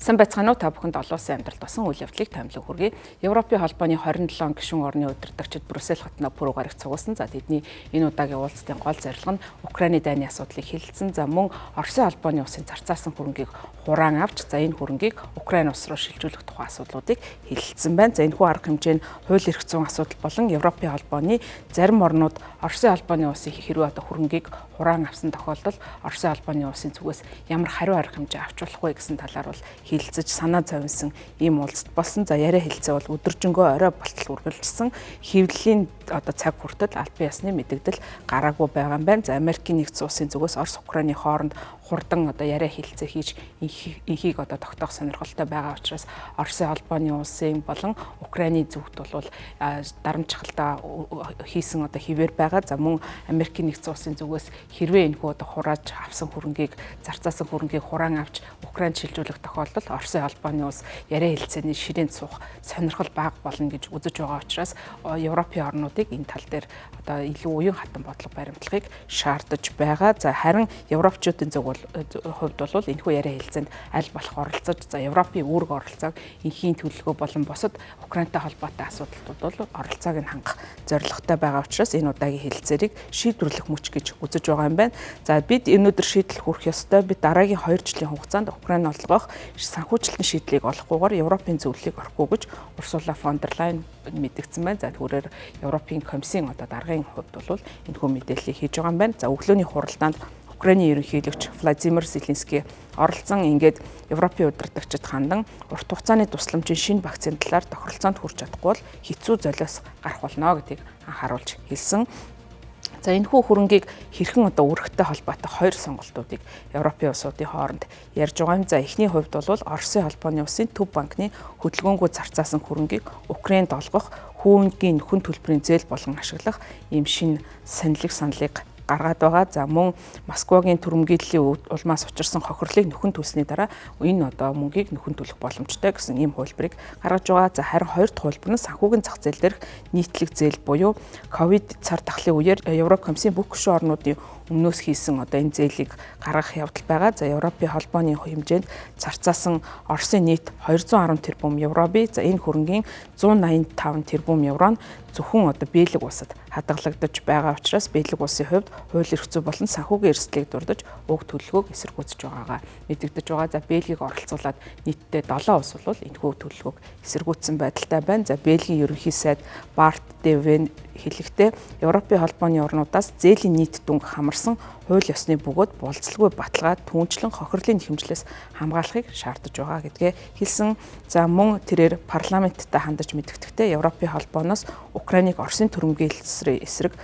Сайн байцгаана уу та бүхэнд олон улсын амьдралд басан үйл явдлыг таймлаг хүргэе. Европын холбооны 27 гишүүн орны удирдагчид Брюссел хотноо пүрэв гарагт цугулсан. За тэдний энэ удаагийн уулзалтын гол зорилго нь Украины дайны асуудлыг хэлэлцэн. За мөн Оросын холбооны улсын зарцаасан хөрөнгийг хураан авч энэ хөрөнгийг Украин улс руу шилжүүлэх тухай асуудлуудыг хэлэлцэн байна. За энэхүү арга хэмжээ нь хууль эрх зүйн асуудал болон Европын холбооны зарим орнууд Оросын холбооны улсын хэрвээ хөрөнгийг хураан авсан тохиолдолд Оросын холбооны улсын зүгээс ямар хариу арга хэмжээ авч болох вэ гэсэн талаар бол хэлэлцэж санаа зовсон ийм уулзалт болсон. За яриа хэлэлцээ бол өдөржингөө орой болтол үргэлжилсэн. Хэвлэлийн цаг хүртэл албан ёсны мэдэгдэл гараагүй байгаа юм байна. За Америкийн нэгдсэн улсын зүгээс Орос Украины хооронд хурдан яриа хэлэлцээ хийж инхийг тогтоох сонирхолтой байгаа учраас Оросын холбооны улсын болон Украины зүгт бол дарамтчилтаа хийсэн хിവэр байгаа. За мөн Америкийн нэгдсэн улсын зүгээс хэрвээ энэхүү хурааж авсан хөрөнгийг зарцаасан хөрөнгийг хураан авч Украинд шилжүүлэх тохиолдолд Оросын холбооны улс яриа хэлэлцээний ширээнд суух сонирхол бага болно гэж үзэж байгаа учраас Европын орнуудыг энэ тал дээр илүү уян хатан бодлого баримтлахыг шаардаж байгаа. За харин европчуудын хувьд бол энэхүү яриа хэлэлцээнд аль болох оролцож Европын үүрэг оролцоог инхийн төлөвлөгөө болон бусад Украинтай холбоотой асуудлууд бол оролцоог нь хангах зорилготой байгаа учраас энэ удаагийн хэлэлцээрийг шийдвэрлэх мөч гэж үзэж байгаа юм байна. За бид өнөөдөр шийдэл хүрэх ёстой. Бид дараагийн 2 жилийн хугацаанд Украин олгох санхүүжилтийн шийдлийг олохгүйгээр Европын зөвлөлийг орохгүй гэж Урсула фон дер Лайен мэдгдсэн байна. За түүгээр Европын комиссийн даргын хувьд бол энэхүү мэдээллийг хийж байгаа юм байна. За өглөөний хуралдаанд Украины ерөнхийлөгч Владимир Зеленский оролцсон. Ингээд Европын удирдагчид хандан урт хугацааны тусламжийн шинэ вакцины талаар тохиролцоонд хүрч чадахгүй бол хэцүү золиос гарах болно гэдгийг анхааруулж хэлсэн. За энэхүү хөрөнгийг хэрхэн өргөдтэй холбоотой 2 сонголтуудыг Европын улсуудын хооронд ярьж байгаа юм. За эхний хувьд бол Оросын холбооны улсын төв банкны хөдөлгөөнгүй зарцаасан хөрөнгийг Украинд олгох хүүнгийн нөхөн төлбөрийн зээл болгон ашиглах ийм шинэ саналыг гаргаад байгаа. За мөн Москвагийн түрэмгийллийн улмаас учирсан хохирлыг нөхөн төлсөний дараа энэ мөнгийг нөхөн төлөх боломжтой гэсэн ийм хувилбарыг гаргаж байгаа. За харин хоёр дахь хувилбар нь санхүүгийн зах зээл дээрх нийтлэг зээл буюу ковид цар тахлын үеэр Еврокомиссийн бүх гишүүн орнуудын өмнөөс хийсэн энэ зээлийг гаргах явдал байгаа. За Европын холбооны хэмжээнд зарцаасан Оросын нийт 210 тэрбум евро бий. За энэ хөрөнгийн 185 тэрбум евро нь зөвхөн Бельги улсад хадгалагдаж байгаа учраас Бельги улсын хувьд хууль эрх зүй болон санхүүгийн эрсдлийг дурдж уг төлөвлөгөөг эсэргүүцэж байгаагаа мэдэгдэж байгаа. За Бельгийг оролцуулаад нийтдээ 7 улс бол энэхүү төлөвлөгөөг эсэргүүцсэн байдалтай байна. За Бельгийн ерөнхий сайд Барт де Вен хэлэхдээ Европын холбооны орнуудаас зээлийн нийт дүнг хамарсан хууль ёсны бөгөөд болцолгүй баталгаа түүнчлэн хохирлын хэмжлээс хамгаалахыг шаардаж байгаа гэдгээ хэлсэн. За мөн тэрээр парламенттай хандаж мэдгэхдээ Европын холбооноос Украиныг Оросын түрэмгийлсрийн эсрэг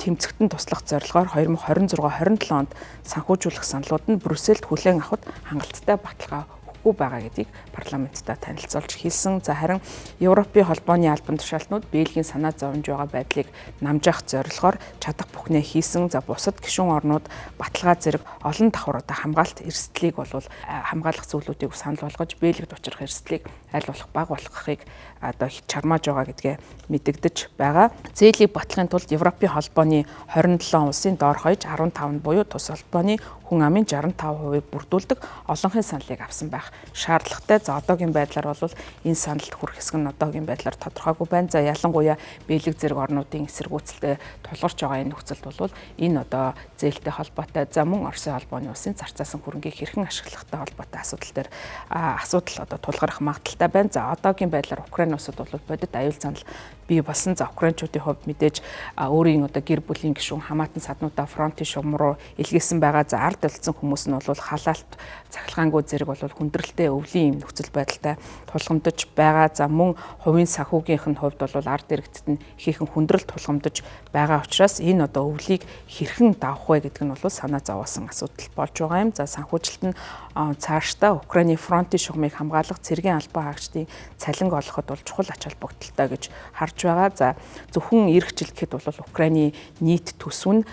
тэмцэгтэн туслах зорилгоор 2026-27 онд санхүүжүүлэх саналууд нь Брюсселд хүлээн авахд хангалттай баталгаа байгаа гэдгийг парламенттай танилцуулж хэлсэн. За харин Европын холбооны албан тушаалтнууд Бельгийн санаа зовж байгаа байдлыг намжаах зорилгоор чадах бүхнээ хийсэн. За бусад гишүүн орнууд баталгаа зэрэг олон давхар хамгаалалт эрсдлийг хамгаалах зүйлүүдийг санал болгож Бельгид учрах эрсдлийг аль болох бага болгохыг чармааж байгаа гэдгээ мэдэгдэж байгаа. Зээлийг батлахын тулд Европын холбооны 27 улсын доор хаяж 15 буюу тус холбооны хүн амын 65%-ийг бүрдүүлдэг олонхын саналыг авсан байх шаардлагатай. За одоогийн байдлаар бол энэ саналд хүрэх хэсэг нь одоогийн байдлаар тодорхойгүй байна. За ялангуяа Бельги зэрэг орнуудын эсэргүүцэлтэй тулгарч байгаа энэ нөхцөлд бол энэ зээлтэй холбоотой за мөн Оросын холбооны улсын зарцаасан хөрөнгийг хэрхэн ашиглахтай холбоотой асуудал дээр асуудал тулгарх магадaltaй байна. За одоогийн байдлаар Украин улсад бол бодит аюул занал бий болсон. За Украинчуудын хувьд мэдээж өөрийн гэр бүлийн гишүүн хамаатан саднуудаа фронтын шугам руу илгээсэн байгаа. За ард олдсон хүмүүс нь бол халаалт цахилгаангүй зэрэг бол хүндрэлтэй өвлийн юм нөхцөл байдалтай тулгамдж байгаа. За мөн хувийн санхүүгийнх нь хувьд бол ард иргэдэд нь ихээхэн хүндрэл тулгамдж байгаа учраас энэ өвлийг хэрхэн давах вэ гэдэг нь бол санаа зовоосон асуудал болж байгаа юм. За санхүүжилт нь цаашдаа Украины фронтын шугамыг хамгаалах цэргийн албан хаагчдын цалинг олоход бол чухал ач холбогдолтой гэж харж байгаа. За зөвхөн эх жил гэхэд бол Украины нийт төсвийн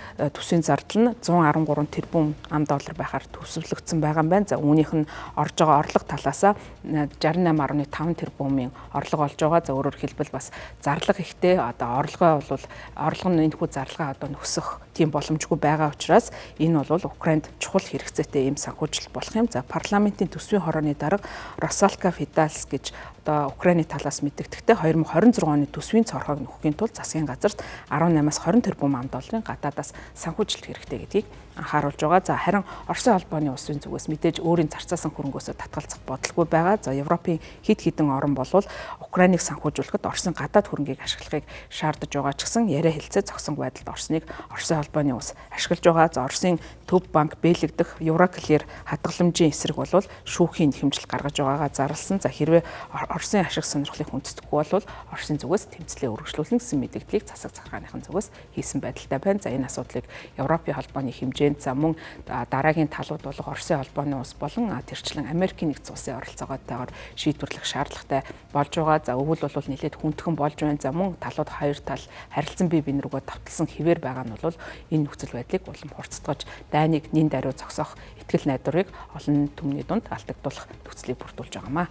зардал нь 113 тэрбум $1 байхаар төсөвлөгдсөн байгаа юм байна. За үүнийх нь орж байгаа орлого талаасаа 68.5 тэрбумын орлого олж байгаа. За өөрөөр хэлбэл бас зарлага ихтэй орлого нь энэхүү зарлагаа нөхсөх тийм боломжгүй байгаа учраас энэ бол Украинд чухал хэрэгцээтэй ийм санхүүжилт болох юм. За парламентын төсвийн хорооны дарга Росалка Фидалс гэж одоо Украины талаас мэддэгдэхдээ 2026 оны төсвийн цорхойг нөхөхийн тулд засгийн газарт 18-аас 20 тэрбум $, гадаадаас санхүүжилт хэрэгтэй гэдгийг анхааруулж байгаа. За харин Оросын холбооны улсын зүгээс мэдээж өөрийн зарцаасан хөрөнгөөсөө татгалзах бодлого байгаа. За Европын хэд хэдэн орн болвол Украиныг санхүүжүүлэхэд Оросын гадаад хөрөнгийг ашиглахыг шаардаж байгаа ч гэсэн яриа хэлцээ зогсон байдалд Оросныг Оросын холбооны улс ашиглаж байгаа. За Оросын төв банк бэлэгдэх Euroclear хадгаламжийн эсрэг болвол шүүхийн нэхэмжил гаргаж байгаагаа зарласан. За хэрвээ Оросын ашиг сонирхлыг хүндэтгэхгүй бол Оросын зүгээс тэмцлээ үргэлжлүүлнэ гэсэн мэдээллийг засаг захиргааныхан зүгээс хийсэн байдалтай байна. За энэ асуудлыг Европын холбооны хэмжээнд за мөн дараагийн талууд бол Оросын холбооны улс болон тэрчлэн Америкийн нэгдсэн улсын оролцоогоотойгоор шийдвэрлэх шаардлагатай болж байгаа. За өвөл бол нэлээд хүндхэн болж байна. За мөн талууд хоёр тал харилцан бие биен рүүгээ давталсан хэвээр байгаа нь бол энэ нөхцөл байдлыг улам хурцдгаж дайныг нин даруй зогсоох итгэл найдварыг олон түмний дунд алдагдуулах нөхцөлийг бүрдүүлж байгаамаа.